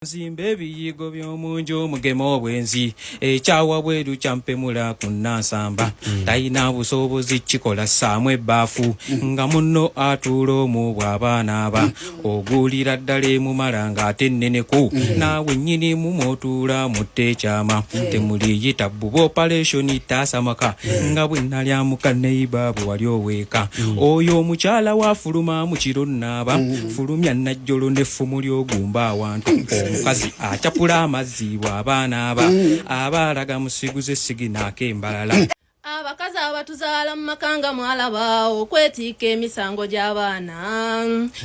Zimbe biyigo by'omunju mugemo obwenzi ekyawa bweru kyampemula ku Nansamba talina busobozi kikola ssaamu ebbaafu nga munno atuula mu bw'abaana aba ogulira ddala emumala ng'ate nneneku naawe nnyini mumwotuula mutte ekyama temuliyita bbuba operation taasamaka nga bwe nalyamuka neiba bwe wali oweeka oyo omukyala waafuluma mu kiro nnaaba fulumya najjolo n'effumu ly'ogumba awantu omukazi akyapula amazzi bw'abaana aba abaalaga musiguze siginaako embalala abakazi abatuzaala mu makanga mwalaba okwetiika emisango gy'abaana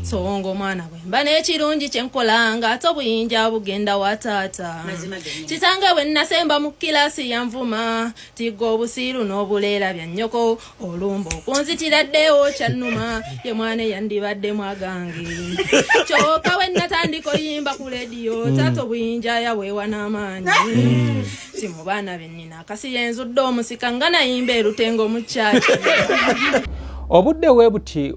songa omwana bwemba n'ekirungi kyenkola ng'ate obuyinja bugenda wa taata kitange bwe nasemba mu kilasi yanvuma tigga obusiiru n'obuleera bya nnyoko olumba okunzitira ddeewo kyannuma ye mwana eyandibaddemu agange kyokka bwe natandika oyimba ku lediyo taata obuyinja yaweewa n'amaanyi si mu baana bennina akasi yenzudde omusika nga nayimba erutengo mu kyaki obudde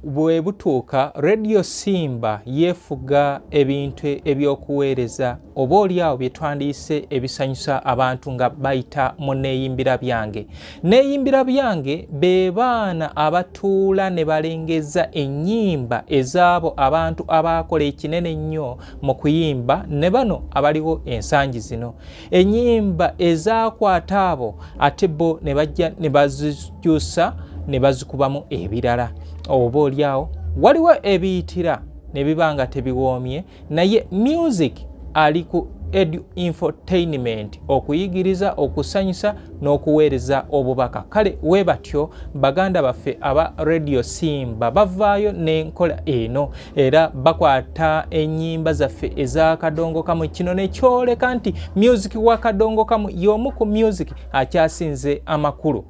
bwe butuuka Radio Simba yeefuga ebintu ebyokuweereza oba oliawo bye twandiyise ebisanyusa abantu nga bayita mu neeyimbira byange. Neeyimbira byange be baana abatuula ne balengeza ennyimba ez'abo abantu abakola ekinene ennyo mu kuyimba ne bano abaliwo ensangi zino. Ennyimba ezaakwata abo ate bo ne bajja ne bazikyusa ne bazikubamu ebirala oba oliawo waliwo ebiyitira ne biba nga tebiwoomye naye music ali ku infotainment okuyigiriza okusanyusa n'okuweereza obubaka. Kale we batyo baganda baffe aba Radio Simba bavaayo n'enkola eno era bakwata ennyimba zaffe ez'akadongo kamu. Kino ne kyoleka nti music wa kadongo kamu y'omu ku music akyasinze amakulu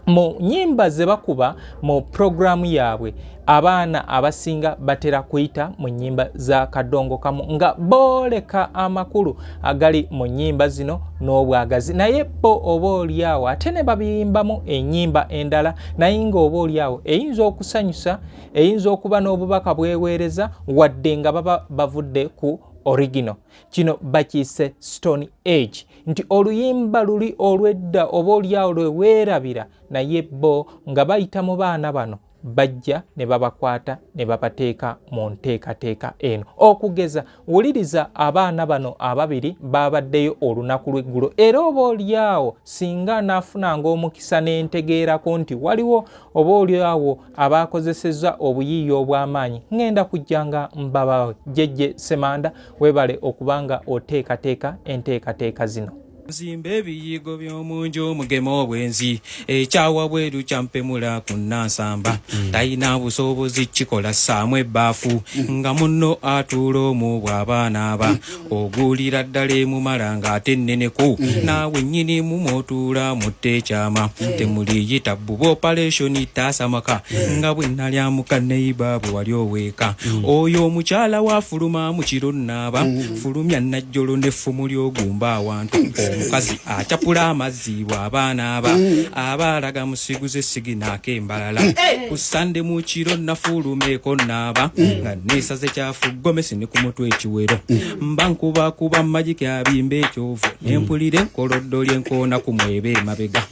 mu nnyimba ze bakuba mu programu yaabwe. Abaana abasinga batera kuyita mu nnyimba za kadongo kamu nga booleka amakulu agali mu nnyimba zino n'obwagazi naye bo oba oliawo ate ne babiyimbamu ennyimba endala naye nga oba oliawo eyinza okusanyusa eyinza okuba n'obubaka bweweereza wadde nga baba bavudde ku original. Kino bakiyise Stone Age nti oluyimba luli olw'edda oba oliawo lwe weerabira naye bo nga bayita mu baana bano bajja ne babakwata ne babateeka mu nteekateeka eno. Okugeza wuliriza abaana bano ababiri babaddeyo olunaku lw'eggulo era oba oliawo singa naafunanga omukisa n'entegeerako nti waliwo oba oliawo abakozesezza obuyiiya obw'amaanyi ngenda kujjanga mbabawe. Jjejje Semanda weebale okubanga oteekateeka enteekateeka zino. Zimbe biyigo by'omunju mugemo obwenzi ekyawa bweru kyampemula ku Nansamba talina busobozi kikola ssaamu ebbaafu nga munno atuula mu bw'abaana aba ogulira ddala emumala ng'ate nneneku naawe nnyini mumwotuula mutte ekyama temuliyita bbuba operation taasamaka nga bwe nalyamuka neiba bwe wali oweeka oyo omukyala waafuluma mu kiro nnaaba fulumya najjolo n'effumu ly'ogumba awantu omukazi akyapula amazzi bw'abaana aba abaalaga musiguze siginaako embalala ku Sande mu kiro nafulumeeko nnaaba nga neesaze kyafu gomesi ne ku mutwe ekiwero mba nkubakuba magiki abimba ekyovu nempulira enkoloddo ly'enkoona ku mwebe emabega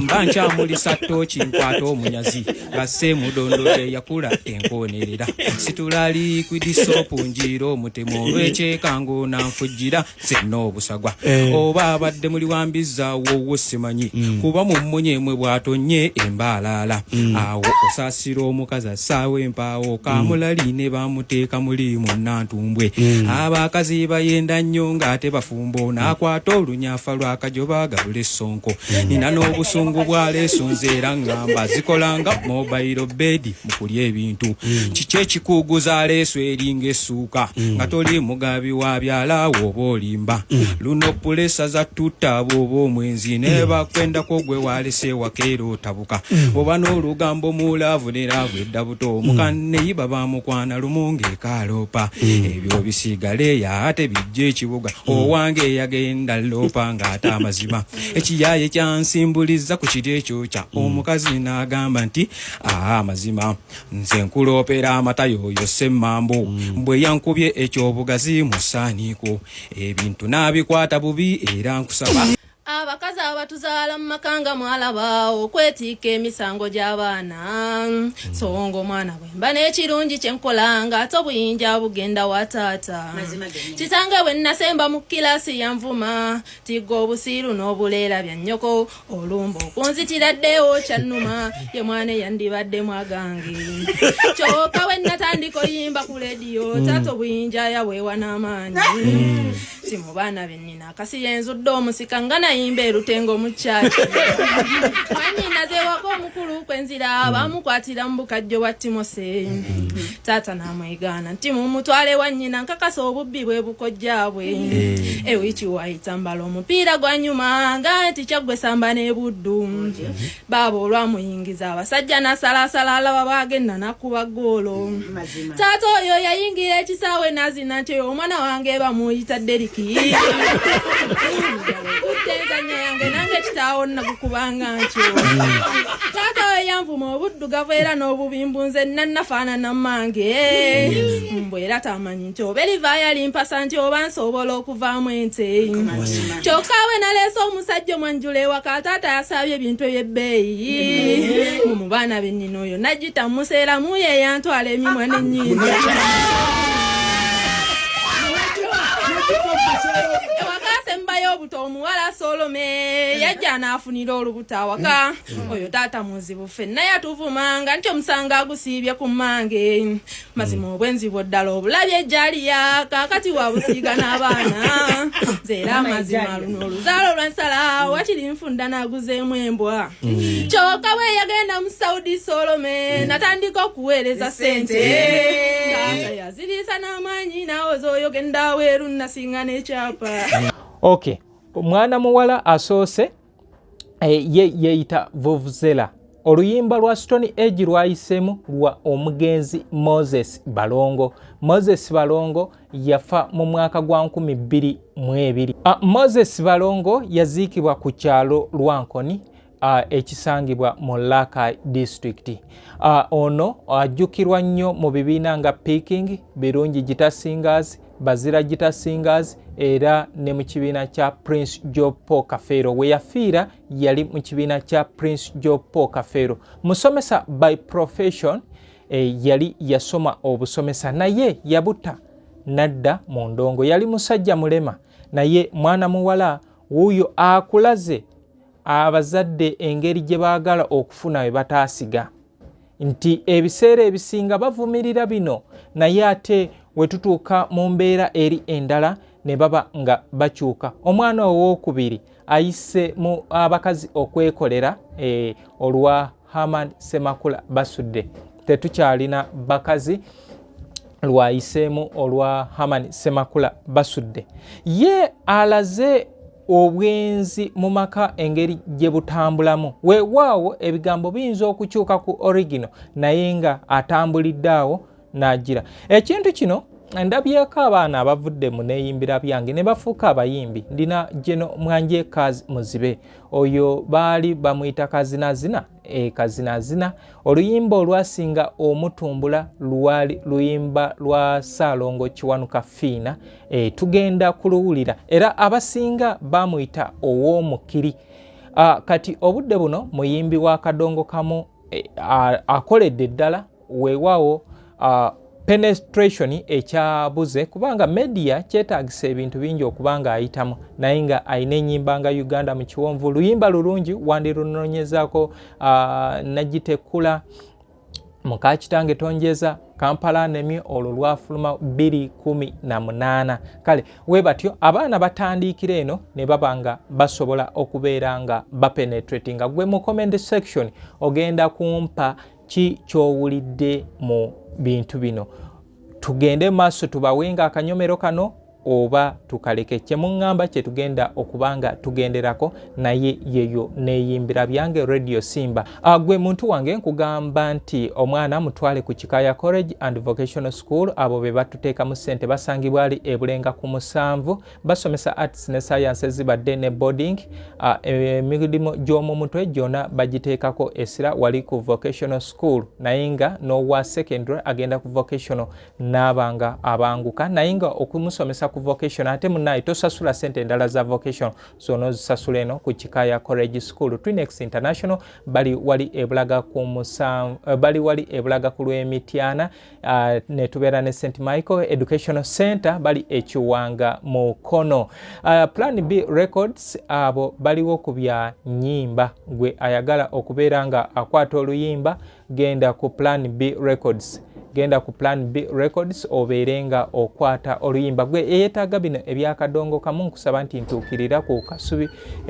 mba nkyamulisa ttooki nkwata omunyazi nga seemudondo eyakula enkoonerera situla liquid soap njiira omutemu olw'ekyeka ng'onanfujjira senna obusagwa oba abadde muli wambizaawo simanyi kuba mu mmunyemwe bw'atonye embaalaala awo osaasira omukazi assaawo empaawo kamulali ne bamuteeka muli mu Nantumbwe abakazi bayenda nnyo ng'ate bafumbo n'akwata olunyaafa lw'akajoba gabula essonko nina n'obusungu bw'aleeso nze era ngamba zikolanga mobile bed mu kulya ebintu kiki ekikuuguza aleeso eringa essuuka nga toli mugabi wa byalaawo oba olimba luno pulesa za tutta bw'oba omwenzi ne bakwendako gwe walese wakeera otabuka bw'oba n'olugambo mulaavu ne laavu edda buto mukanneyiba bamukwana lumunge ekaaloopa ebyo bisigale ate bijja ekibuga owange yagenda loopa ng'ate amazima ekiyaaye kyansimbuliza ku kiri ekyokya omukazi n'agamba nti amazima nze nkuloopera amata yoyo semmambo bwe yankubye ekyobugazi mu ssaaniiko ebintu n'abikwata bubi era nkusaba abakazi abatuzaala mu maka nga mwalaba okwetiika emisango gy'abaana songa omwana bwe mba n'ekirungi kye nkola ng'ate obuyinja bugenda wa taata kitange bwe nasemba mu kirasi yanvuma tigga obusiiru n'obuleera bya nnyoko olumba okunzitira ddeewo kyannuma ye mwana eyandibaddemu agange kyokka bwe natandika oyimba ku lediyo taata obuyinja yaweewa n'amaanyi si mu baana bennina akasi yenzudde omusika nga nayimba erutengo mu kyaki mwanyina zeewaka omukulu kwenzira bamukwatira mu bukajjo bwa timose taata n'amwegaana nti mumutwale wa nnyina nkakasa obubbi bwe bukojjaabwe ewiki wayita mbala omupiira gwa nyuma nga nti kyaggwe samba n'ebuddu baaba olwamuyingiza abasajja n'asalaasala alaba baagenda nakuba ggoolo taata oyo yayingira ekisaawe n'azina nti omwana wange bamuyita Deriki utenzanya yange nange kitaawo nagukubanga nkyo taata we yanvuma obuddugavu era n'obubimbu nze nannafaanana mmange mbwe era tamanyi nti oba erivaaya limpasa nti oba nsobola okuvaamu ente kyokka we naleese omusajja omwanjula ewaka taata yasabye ebintu ebyebbeeyi mu baana bennina oyo najjita museeramu ye yantwala emimwa n'ennyindo ewakasembayo obuto omuwala Solome yajja n'afunira olubuto awaka oyo taata muzibu ffenna yatuvumanga nti omusanga agusiibye ku mmange mazima obwenzi bw'oddala obulabye ejjaliya kaakati wabusiiga n'abaana nze era amazima luno oluzaalo lwansala wakiri nfunda n'aguzeemu embwa kyokka bwe yagenda mu Saudi Solome natandika okuweereza ssente taata yaziriisa n'amaanyi nawoza oyo genda aweeru nasinga n'ekyapa. Okay, mwana muwala asoose yeyita Vuvuzela. Oluyimba lwa Stone Age lwayisemu lwa omugenzi Moses Balongo. Moses Balongo yafa mu mwaka gwa 2022. Moses Balongo yaziikibwa ku kyalo Lwankoni ekisangibwa mu Rakai district. Ono ajjukirwa nnyo mu bibiina nga Peking, Birungi Gita Singers, Bazira Gita Singers era ne mu kibiina kya Prince Joe Paul Kafeero. We yafiira yali mu kibiina kya Prince Joe Paul Kafeero. Musomesa by profession, yali yasoma obusomesa naye yabutta nadda mu ndongo. Yali musajja mulema naye mwana muwala wuyo akulaze abazadde engeri gye baagala okufuna we bataasiga nti ebiseera ebisinga bavumirira bino naye ate we tutuuka mu mbeera eri endala ne baba nga bakyuka. Omwana owookubiri ayise mu abakazi okwekolera olwa Haman Semakula basudde. Tetukyalina bakazi lwayiseemu olwa Haman Semakula basudde. Ye alaze obwenzi mu maka engeri gye butambulamu. Weewaawo ebigambo biyinza okukyuka ku original naye nga atambulidde awo n'agira. Ekintu kino ndabyeko abaana abavudde mu neeyimbira byange ne bafuuka abayimbi. Ndina Jeno Mwanje Kazi Muzibe. Oyo baali bamuyita Kazinazina. Kazinazina. Oluyimba olwasinga omutumbula lwali luyimba lwa Saalongo Kiwanuka Fiina. Tugenda kuluwulira. Era abasinga bamuyita Ow'omukiri. Kati obudde buno muyimbi wa kadongo kamu akoledde ddala weewaawo penetration ekyabuze kubanga media kyetaagisa ebintu bingi okubanga ayitamu naye nga ayina ennyimba nga Uganda mu kiwonvu. Luyimba lulungi wandirunoonyezaako Nagitekula muka kitange tonjeza Kampala nemi olwo lwafuluma 2018. Kale we batyo abaana batandiikira eno ne babanga basobola okubeera nga bapenetratinga. Gwe mu comment section ogenda kumpa ki kyowulidde mu bintu bino. Tugende maaso tubawenga akanyomero kano oba tukaleke. Kye muŋŋamba kye tugenda okubanga tugenderako naye yeyo neeyimbira byange Radio Simba. Gwe muntu wange nkugamba nti omwana mutwale ku Kikaya College and Vocational School. Abo be batuteekamu ssente basangibwa ali e Bulenga ku 7 basomesa arts ne sciences zibadde ne boarding. Emirimu gy'omu mutwe gyonna bagiteekako essira wali ku vocational school naye nga n'owa secondary agenda ku vocational n'abanga abanguka naye nga okumusomesa ku vocational ate munnaye tosasula ssente endala za vocational zonna ozisasula eno ku Kikaya College School. Twinex International bali wali ebulaga ku Lwemityana. Ne tubeera ne St Michael Educational Center bali ekiwanga mu Kono. Plan B Records abo baliwo ku bya nnyimba. Gwe ayagala okubeera nga akwata oluyimba genda ku Plan B Records. Genda ku Plan B Records obeerenga okwata oluyimba. Gwe eyeetaaga bino ebyakadongo kamu nkusaba nti ntuukirira ku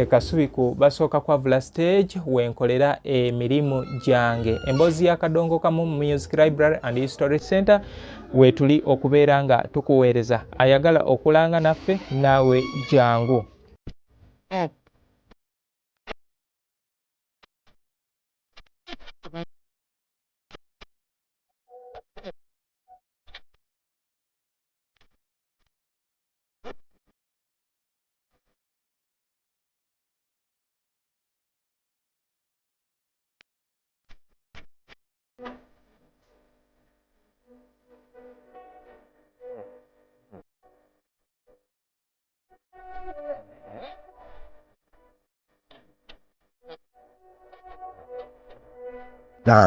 Kasubi ku basooka kwa Vula Stage wenkolera emirimu gyange. Emboozi y'akadongo kamu Music Library and History Center weetuli okubeera nga tukuweereza. Ayagala okulanga naffe naawe jangu. Dan